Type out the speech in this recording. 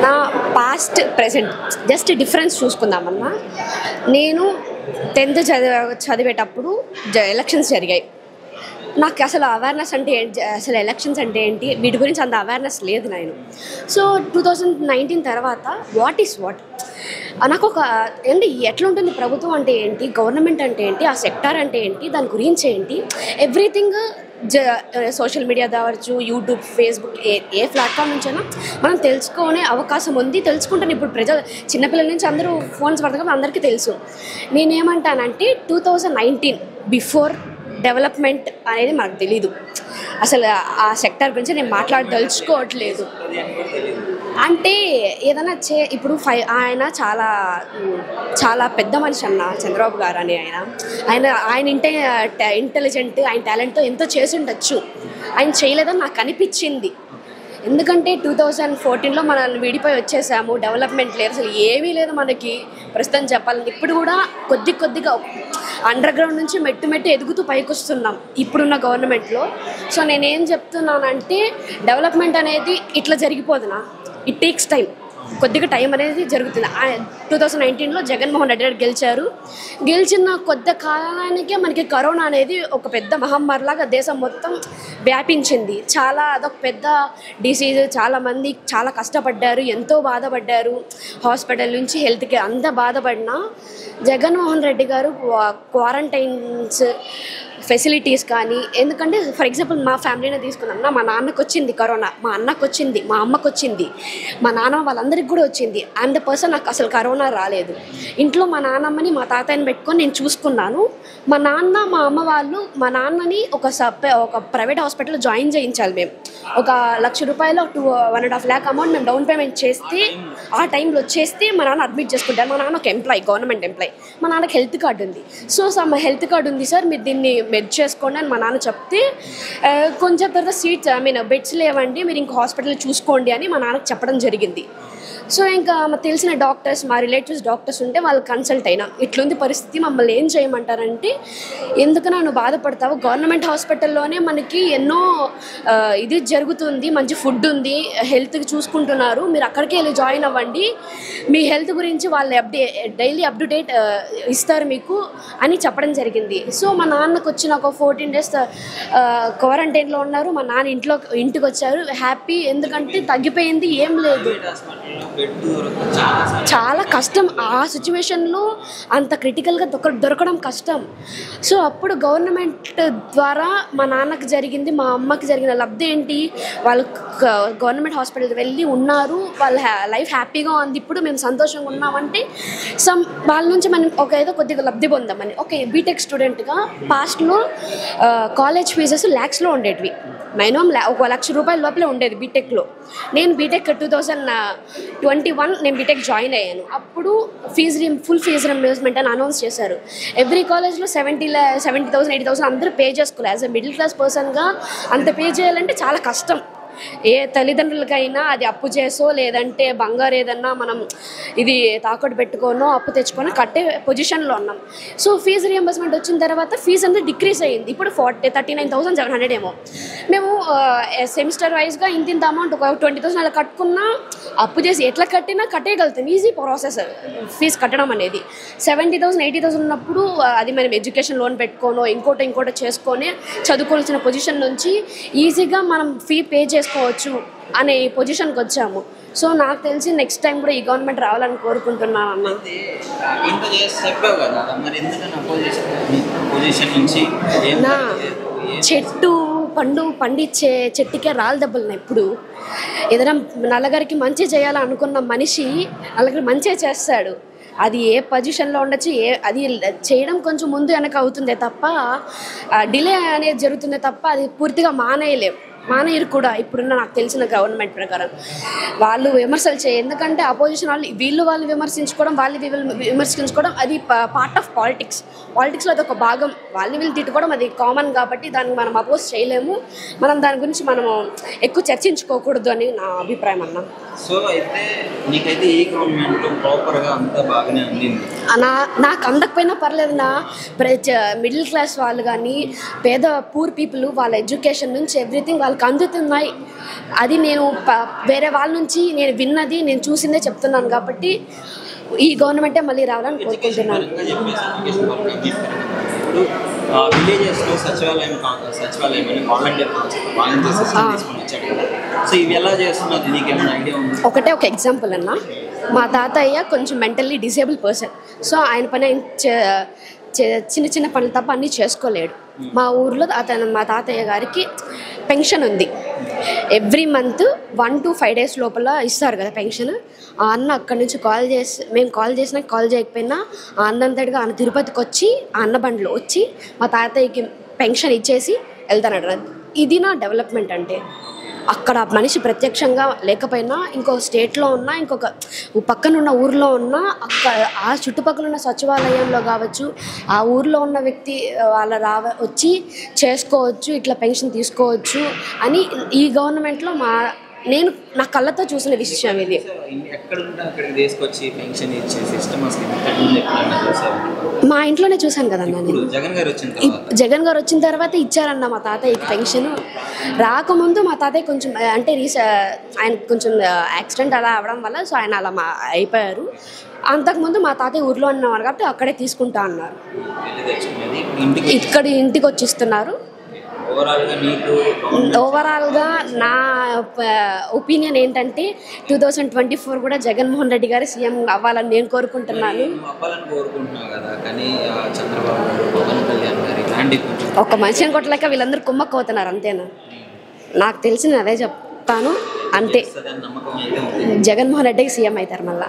నా past present just difference చూసుకుందామన్నా. నేను 10th చదివేటప్పుడు ఎలక్షన్స్ జరిగాయి. నాకు అసలు అవేర్నెస్ అంటే అసలు ఎలక్షన్స్ అంటే ఏంటి వీటి గురించి అంత అవేర్నెస్ లేదు నేను. సో 2019 తర్వాత వాట్ ఈస్ వాట్ నాకు ఒక ఏంటి ఎట్లుంటుంది ప్రభుత్వం అంటే ఏంటి, గవర్నమెంట్ అంటే ఏంటి, ఆ సెక్టార్ అంటే ఏంటి, దాని గురించి ఏంటి, ఎవ్రీథింగ్ సోషల్ మీడియా కావచ్చు, యూట్యూబ్, ఫేస్బుక్, ఏ ప్లాట్ఫామ్ నుంచైనా మనం తెలుసుకునే అవకాశం ఉంది. తెలుసుకుంటాను ఇప్పుడు ప్రజలు చిన్నపిల్లల నుంచి అందరూ ఫోన్స్ పడతాం, అందరికీ తెలుసు. నేనేమంటానంటే 2019 బిఫోర్ డెవలప్మెంట్ అనేది మనకు తెలీదు. అసలు ఆ సెక్టర్ గురించి నేను మాట్లాడదలుచుకోవట్లేదు. అంటే ఏదైనా ఇప్పుడు ఆయన చాలా చాలా పెద్ద మనిషి అన్న చంద్రబాబు గారు అని ఆయన ఇంటెలిజెంట్, ఆయన టాలెంట్తో ఎంతో చేసి ఉండొచ్చు. ఆయన చేయలేదని నాకు అనిపించింది. ఎందుకంటే 2014లో మనం విడిపోయి వచ్చేసాము, డెవలప్మెంట్ లేదు, అసలు ఏమీ లేదు మనకి ప్రస్తుతం చెప్పాలని. ఇప్పుడు కూడా కొద్దిగా అండర్ గ్రౌండ్ నుంచి మెట్టు ఎదుగుతూ పైకి వస్తున్నాం ఇప్పుడున్న గవర్నమెంట్లో. సో నేనేం చెప్తున్నానంటే డెవలప్మెంట్ అనేది ఇట్లా జరిగిపోదునా, ఇట్ టేక్స్ టైం, కొద్దిగా టైం అనేది జరుగుతుంది. 2019లో జగన్మోహన్ రెడ్డి గారు గెలిచిన కొద్ది కాలానికే మనకి కరోనా అనేది ఒక పెద్ద మహమ్మారిలాగా దేశం మొత్తం వ్యాపించింది. అదొక పెద్ద డిసీజ్. చాలామంది చాలా కష్టపడ్డారు, ఎంతో బాధపడ్డారు. హాస్పిటల్ నుంచి హెల్త్కి అంత బాధపడినా జగన్మోహన్ రెడ్డి గారు క్వారంటైన్స్ ఫెసిలిటీస్ కానీ, ఎందుకంటే ఫర్ ఎగ్జాంపుల్ మా ఫ్యామిలీనే తీసుకున్నాం. మా నాన్నకు వచ్చింది కరోనా, మా అన్నకు వచ్చింది, మా అమ్మకు వచ్చింది, మా నాన్న వాళ్ళందరికీ కూడా వచ్చింది. ఐఎమ్ ద పర్సన్, నాకు అసలు కరోనా రాలేదు. ఇంట్లో మా నాన్నమ్మని మా తాతయ్యని పెట్టుకొని నేను చూసుకున్నాను. మా నాన్న మా అమ్మ వాళ్ళు మా నాన్నని ఒక ప్రైవేట్ హాస్పిటల్లో జాయిన్ చేయించాలి. మేము ఒక ₹1,00,000 2.5 lakh అమౌంట్ మేము డౌన్ పేమెంట్ చేస్తే ఆ టైంలో వచ్చేస్తే మా నాన్న అడ్మిట్ చేసుకుంటారు. మా నాన్న ఒక ఎంప్లాయీ, గవర్నమెంట్ ఎంప్లాయీ. మా నాన్నకి హెల్త్ కార్డు ఉంది. సో హెల్త్ కార్డు ఉంది సార్, మీరు దీన్ని మెడ్ చేసుకోండి అని మా నాన్న చెప్తే, కొంచెం తర్వాత బెడ్స్ లేవండి, మీరు ఇంకో హాస్పిటల్ చూసుకోండి అని మా నాన్నకి చెప్పడం జరిగింది. సో ఇంకా తెలిసిన డాక్టర్స్, మా రిలేటివ్స్ డాక్టర్స్ ఉంటే వాళ్ళు కన్సల్ట్ అయినా, ఇట్లుంది పరిస్థితి, మమ్మల్ని ఏం చేయమంటారంటే, ఎందుకన్నా నువ్వు బాధపడతావు, గవర్నమెంట్ హాస్పిటల్లోనే మనకి ఎన్నో ఇది జరుగుతుంది, మంచి ఫుడ్ ఉంది, హెల్త్కి చూసుకుంటున్నారు, మీరు అక్కడికే వెళ్ళి జాయిన్ అవ్వండి, మీ హెల్త్ గురించి వాళ్ళు డైలీ అప్డేట్ ఇస్తారు మీకు అని చెప్పడం జరిగింది. సో మా నాన్నకు వచ్చిన ఒక 14 days క్వారంటైన్లో ఉన్నారు. మా నాన్న ఇంటికి వచ్చారు హ్యాపీ, ఎందుకంటే తగ్గిపోయింది, ఏం లేదు. చాలా కష్టం ఆ సిచ్యువేషన్లో, అంత క్రిటికల్గా దొరకడం కష్టం. సో అప్పుడు గవర్నమెంట్ ద్వారా మా నాన్నకి జరిగింది, మా అమ్మకి జరిగిన లబ్ధి ఏంటి, వాళ్ళు గవర్నమెంట్ హాస్పిటల్కి వెళ్ళి ఉన్నారు, వాళ్ళ లైఫ్ హ్యాపీగా ఉంది, ఇప్పుడు మేము సంతోషంగా ఉన్నామంటే వాళ్ళ నుంచి మనం ఏదో కొద్దిగా లబ్ధి పొందామని. ఓకే, బీటెక్ స్టూడెంట్గా పాస్ట్లో కాలేజ్ ఫీజెస్ lakhsలో ఉండేటివి, మినిమం ₹1,00,000 లోపలే ఉండేది బీటెక్లో. నేను బీటెక్ 2021 నేను బీటెక్ జాయిన్ అయ్యాను. అప్పుడు ఫుల్ ఫీజు రింబర్స్మెంట్ అని అనౌన్స్ చేశారు. ఎవ్రీ కాలేజ్లో 70,000 80,000 అందరూ పే చేసుకోవాలి. యాజ్ ఎ మిడిల్ క్లాస్ పర్సన్గా అంత పే చేయాలంటే చాలా కష్టం. ఏ తల్లిదండ్రులకైనా అది అప్పు చేసో లేదంటే బంగారు ఏదన్నా మనం ఇది తాకట్టు పెట్టుకోనో అప్పు తెచ్చుకొని కట్టే పొజిషన్లో ఉన్నాం. సో ఫీజు రియంబర్స్మెంట్ వచ్చిన తర్వాత ఫీజు అనేది డిక్రీజ్ అయ్యింది. ఇప్పుడు 39,700 ఏమో. మేము సెమిస్టర్ వైజ్గా ఇంత అమౌంట్ ఒక 20,000 అలా కట్టుకున్నా, అప్పు చేసి ఎట్లా కట్టినా కట్టేయగలుగుతాం. ఈజీ ప్రాసెస్ ఫీజు కట్టడం అనేది. 70,000 80,000 ఉన్నప్పుడు అది మనం ఎడ్యుకేషన్ లోన్ పెట్టుకోనో ఇంకోటి చేసుకొని చదువుకోవాల్సిన పొజిషన్ నుంచి ఈజీగా మనం ఫీ పే చేసుకోవచ్చు అనే పొజిషన్కి వచ్చాము. సో నాకు తెలిసి నెక్స్ట్ టైం కూడా ఈ గవర్నమెంట్ రావాలని కోరుకుంటున్నాను అన్న. నా పండించే చెట్టుకే రాళ్ళ దెబ్బలున్నాయి. ఇప్పుడు ఏదైనా నలుగురికి మంచి చేయాలనుకున్న మనిషి నలుగురికి మంచి చేస్తాడు. అది ఏ పొజిషన్లో ఉండొచ్చు, అది చేయడం కొంచెం ముందు వెనక అవుతుందే తప్ప, డిలే అనేది జరుగుతుందే తప్ప అది పూర్తిగా మానేయరు కూడా. ఇప్పుడున్న నాకు తెలిసిన గవర్నమెంట్ ప్రకారం వాళ్ళు విమర్శలు ఎందుకంటే అపోజిషన్ వాళ్ళు విమర్శించుకోవడం, విమర్శించుకోవడం అది పార్ట్ ఆఫ్ పాలిటిక్స్లో అది ఒక భాగం. వీళ్ళు తిట్టుకోవడం అది కామన్ కాబట్టి దాన్ని మనం అపోజ్ చేయలేము. మనం దాని గురించి మనము ఎక్కువ చర్చించుకోకూడదు అని నా అభిప్రాయం అన్న. సో అయితే నీకైతే ఈ గవర్నమెంట్ ప్రాపర్గా అంతా బాగానే అందింది. నాకు అందకపోయినా పర్లేదు మిడిల్ క్లాస్ వాళ్ళు కానీ పేద పూర్ పీపుల్ వాళ్ళ ఎడ్యుకేషన్ నుంచి ఎవ్రీథింగ్ వాళ్ళకి అందుతున్నాయి. అది నేను వేరే వాళ్ళ నుంచి నేను విన్నది నేను చూసిందే చెప్తున్నాను కాబట్టి ఈ గవర్నమెంటే మళ్ళీ రావాలని కోరుకుంటున్నాను. విలేజెస్లో సచివాలయం అని వాలంటీర్స్ తీసుకొని వచ్చాడు కదా, సో ఇవి ఎలా చేస్తున్నది నీకు ఏమైనా ఐడియా ఉంది? ఒక ఎగ్జాంపుల్ అన్న, మా తాతయ్య కొంచెం మెంటల్లీ డిసేబుల్ పర్సన్. సో ఆయన పని చిన్న చిన్న పనులు తప్ప అన్నీ చేసుకోలేడు. మా ఊర్లో మా తాతయ్య గారికి పెన్షన్ ఉంది. ఎవ్రీ మంత్ 1 to 5 days లోపల ఇస్తారు కదా పెన్షన్. ఆ అన్న అక్కడి నుంచి మేము కాల్ చేసినా కాల్ చేయకపోయినా ఆ అన్నంతటిగా ఆయన తిరుపతికి వచ్చి ఆ అన్న బండ్లో వచ్చి మా తాతయ్యకి పెన్షన్ ఇచ్చేసి వెళ్తానట. ఇది నా డెవలప్మెంట్ అంటే. అక్కడ మనిషి ప్రత్యక్షంగా లేకపోయినా ఇంకో స్టేట్లో ఉన్నా ఇంకొక పక్కనున్న ఊర్లో ఉన్నా ఆ చుట్టుపక్కల ఉన్న సచివాలయంలో కావచ్చు ఆ ఊర్లో ఉన్న వ్యక్తి వచ్చి చేసుకోవచ్చు, ఇట్లా పెన్షన్ తీసుకోవచ్చు అని ఈ గవర్నమెంట్లో నేను నా కళ్ళతో చూసిన విషయం ఇది. మా ఇంట్లోనే చూశాను కదన్నా. నేను జగన్ గారు వచ్చిన తర్వాత ఇచ్చారన్న మా తాతయ్యకి పెన్షన్. రాకముందు మా తాతయ్య కొంచెం అంటే ఆయన కొంచెం యాక్సిడెంట్ అలా అవ్వడం వల్ల సో ఆయన అలా అయిపోయారు. అంతకుముందు మా తాతయ్య ఊర్లో ఉన్నవారు కాబట్టి అక్కడే తీసుకుంటా అన్నారు. ఇక్కడ ఇంటికి వచ్చి ఇస్తున్నారు. ఓవరాల్గా నా ఒపీనియన్ ఏంటంటే 2024 కూడా జగన్మోహన్ రెడ్డి గారు సీఎం అవ్వాలని నేను కోరుకుంటున్నాను. ఒక మనిషిని కొట్టలేక వీళ్ళందరూ కుమ్మక్కవుతున్నారు అంతేనా? నాకు తెలిసింది అదే చెప్తాను అంతే. జగన్మోహన్ రెడ్డికి సీఎం అవుతారు మళ్ళీ.